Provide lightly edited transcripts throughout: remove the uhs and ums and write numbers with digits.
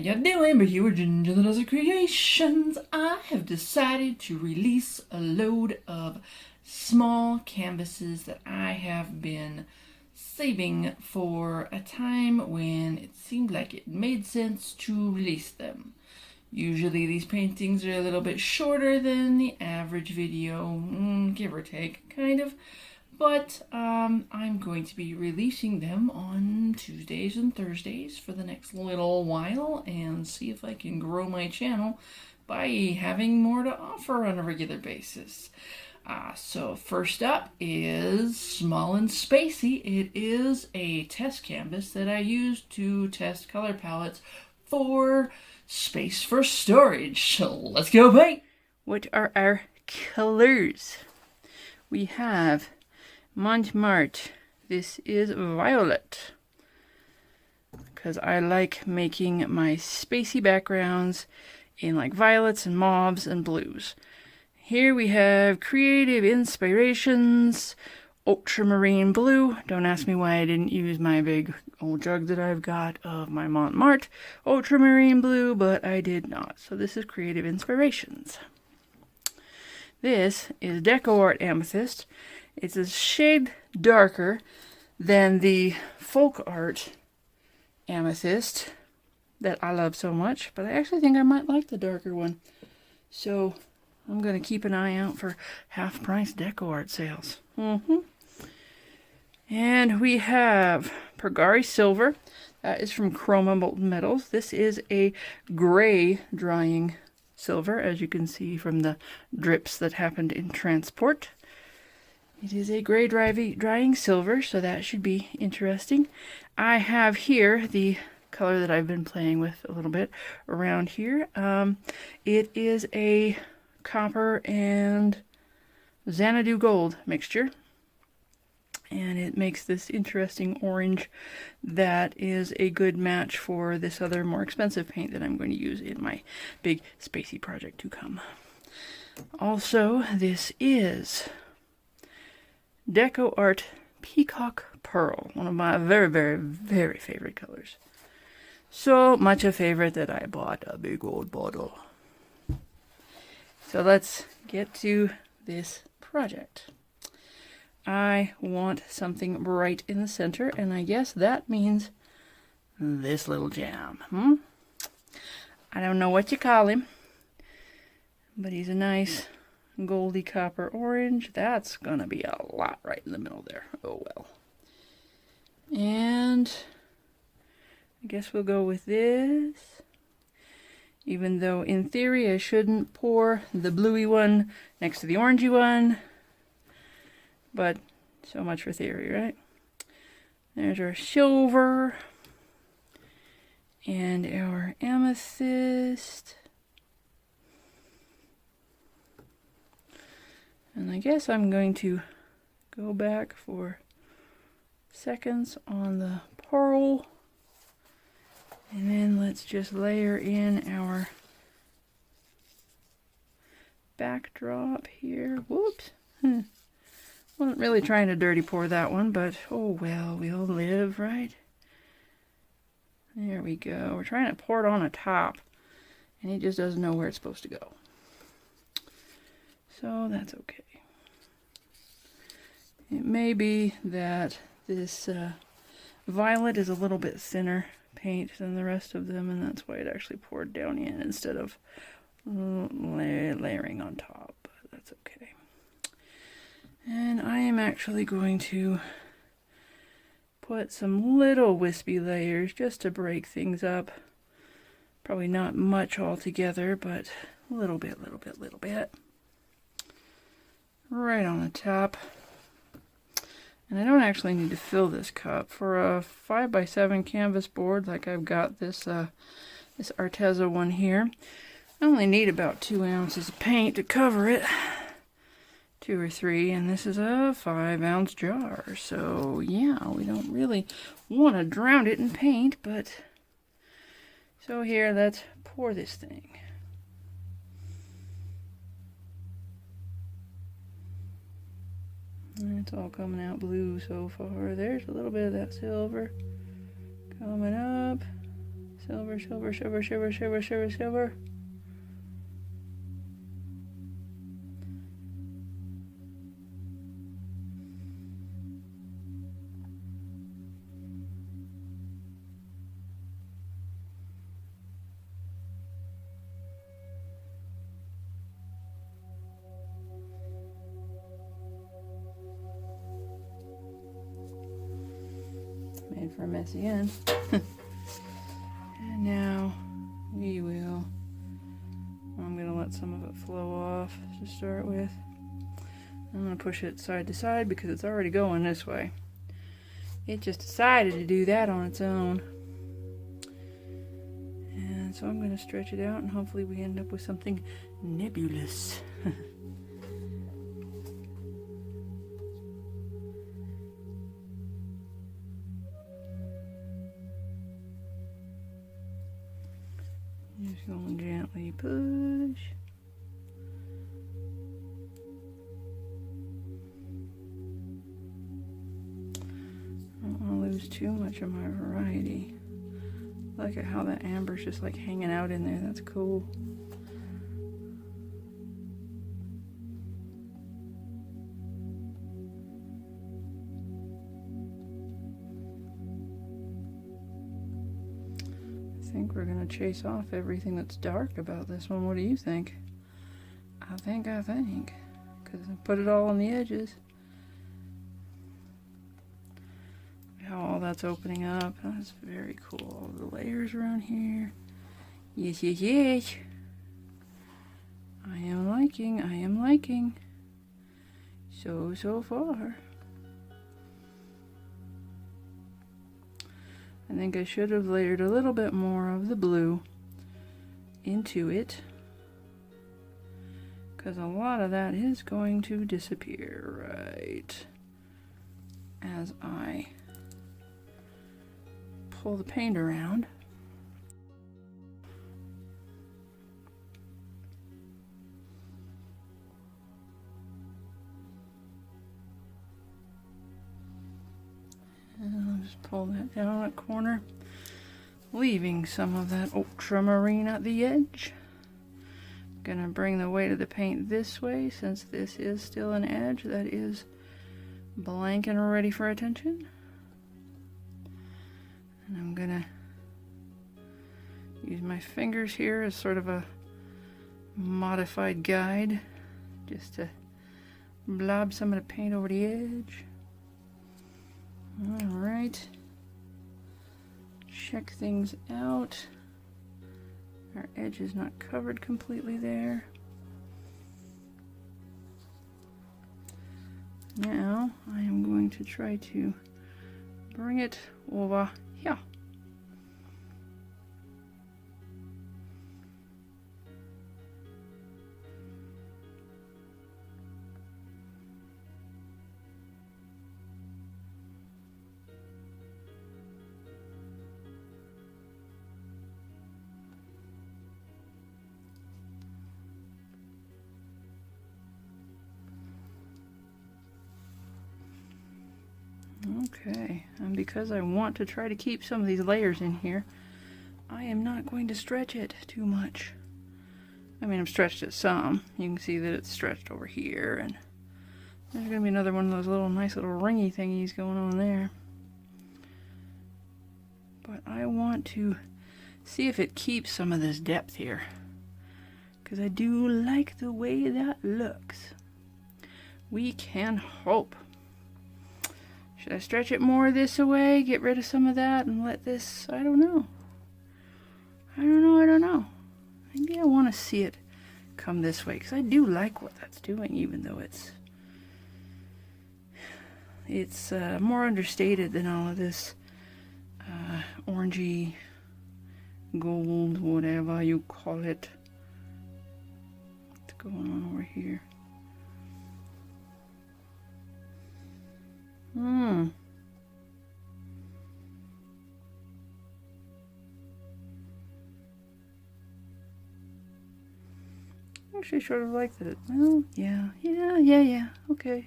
you doing? But you were Ginger the Desert Creations. I have decided to release a load of small canvases that I have been saving for a time when it seemed like it made sense to release them. Usually these paintings are a little bit shorter than the average video, give or take, kind of. But I'm going to be releasing them on Tuesdays and Thursdays for the next little while and see if I can grow my channel by having more to offer on a regular basis. So first up is Small and Spacey. It is a test canvas that I used to test color palettes for Space for Storage. So let's go paint! What are our colors? We have Mont. This is violet, because I like making my spacey backgrounds in like violets and mauves and blues. Here we have Creative Inspirations, Ultramarine blue. Don't ask me why I didn't use my big old jug that I've got of my Mont Ultramarine blue, but I did not. So this is Creative Inspirations. This is Decoart Amethyst. It's a shade darker than the folk art amethyst that I love so much, but I actually think I might like the darker one. So I'm going to keep an eye out for half-price Decoart sales. And we have Purgare Silver. That is from Chroma Molten Metals. This is a gray drying silver, as you can see from the drips that happened in transport. It is a gray drying silver, so that should be interesting. I have here the color that I've been playing with a little bit around here. It is a copper and Xanadu gold mixture. And it makes this interesting orange that is a good match for this other more expensive paint that I'm going to use in my big spacey project to come. Also, this is Decoart Peacock Pearl, one of my very, very, very favorite colors. So much a favorite that I bought a big old bottle. So let's get to this project. I want something bright in the center, and I guess that means this little jam. I don't know what you call him, but he's a nice goldy copper orange. That's gonna be a lot right in the middle there. Oh well. And I guess we'll go with this, even though in theory I shouldn't pour the bluey one next to the orangey one, but so much for theory, right? There's our silver and our amethyst. And I guess I'm going to go back for seconds on the pearl. And then let's just layer in our backdrop here. Whoops. Wasn't really trying to dirty pour that one, but oh well, we'll live, right? There we go. We're trying to pour it on a top, and it just doesn't know where it's supposed to go. So that's okay. It may be that this violet is a little bit thinner paint than the rest of them, and that's why it actually poured down in instead of layering on top. But that's okay. And I am actually going to put some little wispy layers just to break things up. Probably not much altogether, but a little bit. Right on the top. And I don't actually need to fill this cup. For a 5x7 canvas board, like I've got this this Arteza one here, I only need about 2 ounces of paint to cover it. 2 or 3, and this is a 5-ounce jar. So yeah, we don't really want to drown it in paint, but so here, let's pour this thing. And it's all coming out blue so far. There's a little bit of that silver coming up. Silver, silver, silver, silver, silver, silver, silver. Made for a messy end. And now we will, I'm going to let some of it flow off to start with. I'm going to push it side to side because it's already going this way. It just decided to do that on its own. And so I'm going to stretch it out and hopefully we end up with something nebulous. Just going to gently push. I don't want to lose too much of my variety. I like how that amber's just like hanging out in there. That's cool. I think we're gonna chase off everything that's dark about this one. What do you think? I think, because I put it all on the edges. How all that's opening up. That's very cool. All the layers around here. Yes, yes, yes. I am liking. So far. I think I should have layered a little bit more of the blue into it, because a lot of that is going to disappear right as I pull the paint around. And I'll just pull that down that corner, leaving some of that ultramarine at the edge. Gonna bring the weight of the paint this way, since this is still an edge that is blank and ready for attention. And I'm gonna use my fingers here as sort of a modified guide, just to blob some of the paint over the edge. Alright, check things out. Our edge is not covered completely there. Now I am going to try to bring it over here. Okay, and because I want to try to keep some of these layers in here, I am not going to stretch it too much. I mean, I've stretched it some. You can see that it's stretched over here, and there's going to be another one of those little nice little ringy thingies going on there. But I want to see if it keeps some of this depth here, because I do like the way that looks. We can hope. Should I stretch it more this way, get rid of some of that, and let this, I don't know. Maybe I want to see it come this way, because I do like what that's doing, even though it's more understated than all of this orangey gold, whatever you call it. What's going on over here? Actually sort of like that. Well, yeah. Okay.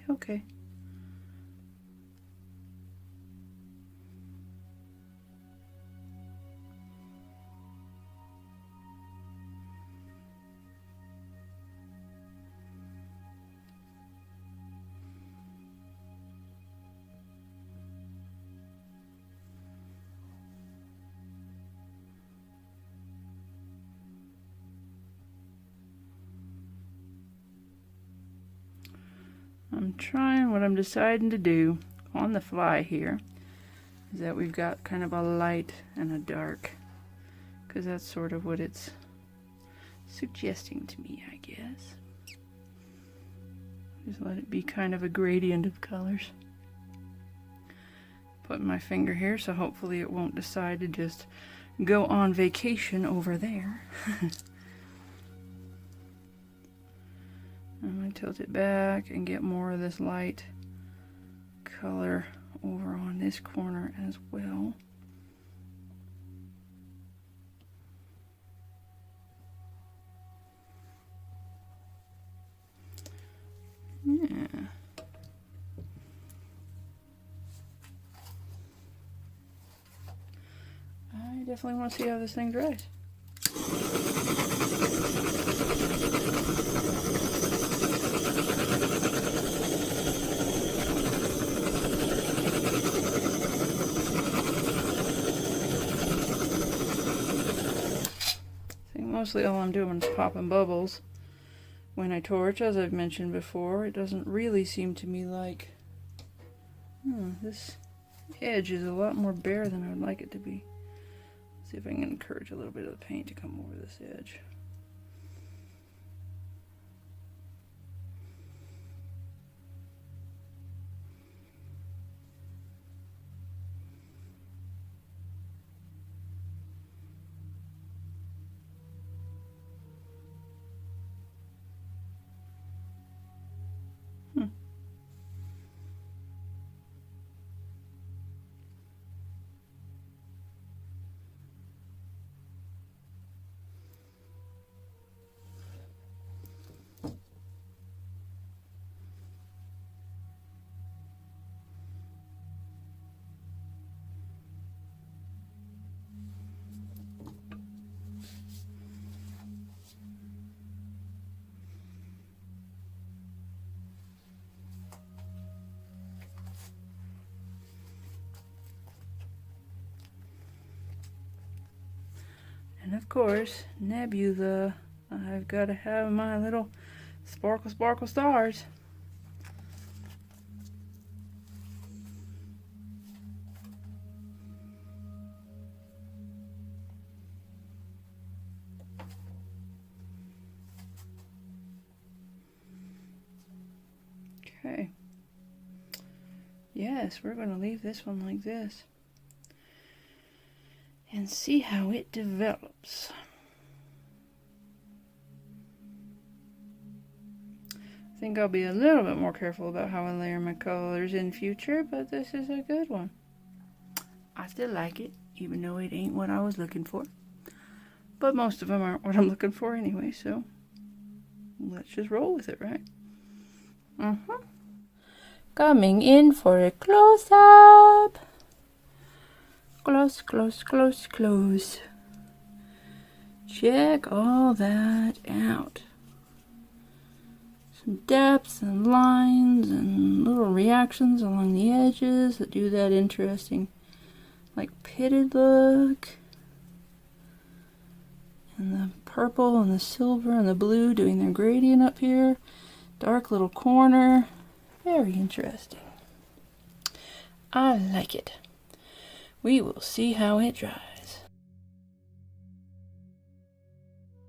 what I'm deciding to do on the fly here is that we've got kind of a light and a dark, because that's sort of what it's suggesting to me, I guess. Just let it be kind of a gradient of colors. Putting my finger here, so hopefully it won't decide to just go on vacation over there. I'm going to tilt it back and get more of this light color over on this corner as well. Yeah. I definitely want to see how this thing dries. See, mostly all I'm doing is popping bubbles when I torch, as I've mentioned before. It doesn't really seem to me like this edge is a lot more bare than I would like it to be. See if I can encourage a little bit of the paint to come over this edge. And of course, nebula. I've got to have my little sparkle, sparkle stars. Okay. Yes, we're going to leave this one like this and see how it develops. I think I'll be a little bit more careful about how I layer my colors in future, but this is a good one. I still like it, even though it ain't what I was looking for. But most of them aren't what I'm looking for anyway, so let's just roll with it, right? Coming in for a close-up. Close, close, close, close. Check all that out. Some depths and lines and little reactions along the edges that do that interesting, like, pitted look. And the purple and the silver and the blue doing their gradient up here. Dark little corner. Very interesting. I like it. We will see how it dries.